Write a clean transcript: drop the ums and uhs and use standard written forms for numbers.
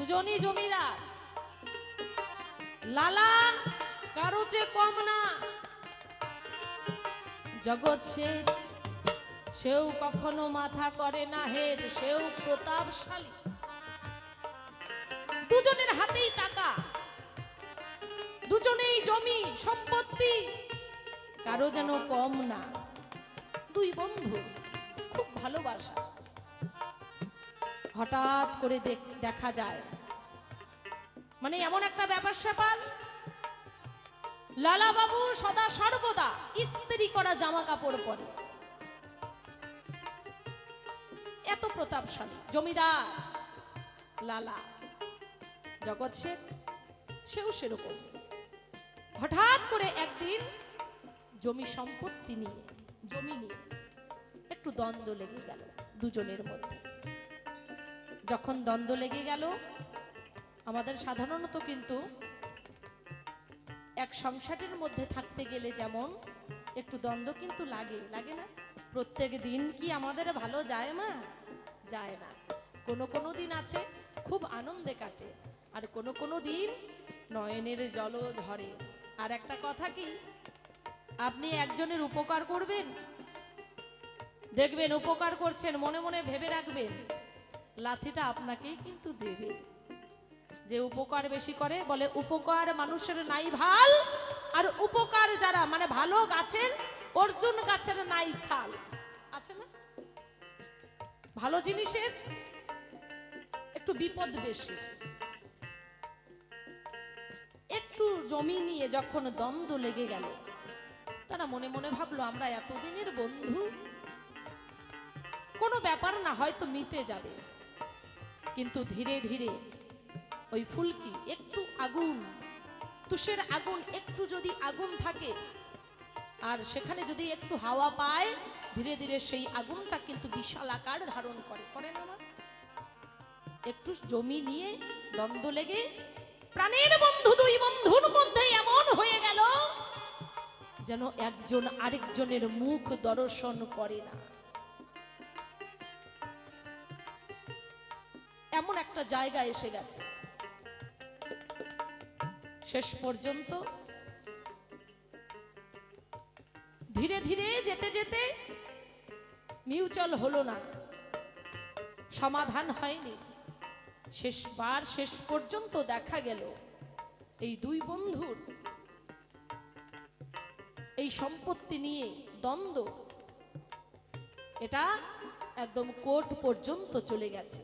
দুজনই জমিদার। লালা কারো চেয়ে কম না। জগৎ শেঠ সেও কখনো মাথা করে না হের, সেও প্রতাপশালী। দুজনের হাতেই টাকা, দুজনেই জমি সম্পত্তি, কারো যেন কম না। দুই বন্ধু খুব ভালোবাসা। হঠাৎ করে দেখা যায়, মানে এমন একটা ব্যাপার স্যাপার, লালা বাবু সদা সর্বদা ইস্ত্রি করা জামা কাপড় পরে। এত প্রতাপশালী জমিদার লালা। জগৎ শেঠ সেও সেরকম। হঠাৎ করে একদিন জমি সম্পত্তি নিয়ে, জমি নিয়ে একটু দ্বন্দ্ব লেগে গেল দুজনের মধ্যে। যখন দ্বন্দ্ব লেগে গেল, আমাদের সাধারণত কিন্তু এক সংসারের মধ্যে থাকতে গেলে যেমন একটু দ্বন্দ্ব কিন্তু লাগে, লাগে না? প্রত্যেক দিন কি আমাদের ভালো যায় মা? যায় না। কোনো কোনো দিন আছে খুব আনন্দে কাটে, আর কোনো কোনো দিন নয়নের জল ঝরে। আর একটা কথা কি, আপনি একজনের উপকার করবেন, দেখবেন উপকার করছেন, মনে মনে ভেবে রাখবেন লাথিটা আপনাকেই কিন্তু দেবে। যে উপকার বেশি করে বলে উপকার মানুষের নাই ভাল, আর উপকার যারা মানে ভালো গাছের অর্জুন গাছের নাই ছাল, আছে না? ভালো জিনিসের একটু বিপদ বেশি। একটু জমি নিয়ে যখন দ্বন্দ্ব লেগে গেল, তারা মনে মনে ভাবলো আমরা এতদিনের বন্ধু, কোনো ব্যাপার না, হয়তো মিটে যাবে। কিন্তু ধীরে ধীরে ওই ফুলকি একটু আগুন, তুষের আগুন, একটু যদি আগুন থাকে আর সেখানে যদি একটু হাওয়া পায়, ধীরে ধীরে সেই আগুনটা কিন্তু বিশাল আকার ধারণ করে, করে না? একটু জমি নিয়ে দ্বন্দ্ব লেগে প্রাণের বন্ধু দুই বন্ধুর মধ্যে এমন হয়ে গেল যেন একজন আরেকজনের মুখ দর্শন করে না। এমন একটা জায়গা এসে গেছে। শেষ পর্যন্ত ধীরে ধীরে যেতে যেতে মিউচুয়াল হলো না, সমাধান হয়নি। শেষ পর্যন্ত দেখা গেল এই দুই বন্ধুর এই সম্পত্তি নিয়ে দ্বন্দ্ব, এটা একদম কোর্ট পর্যন্ত চলে গেছে।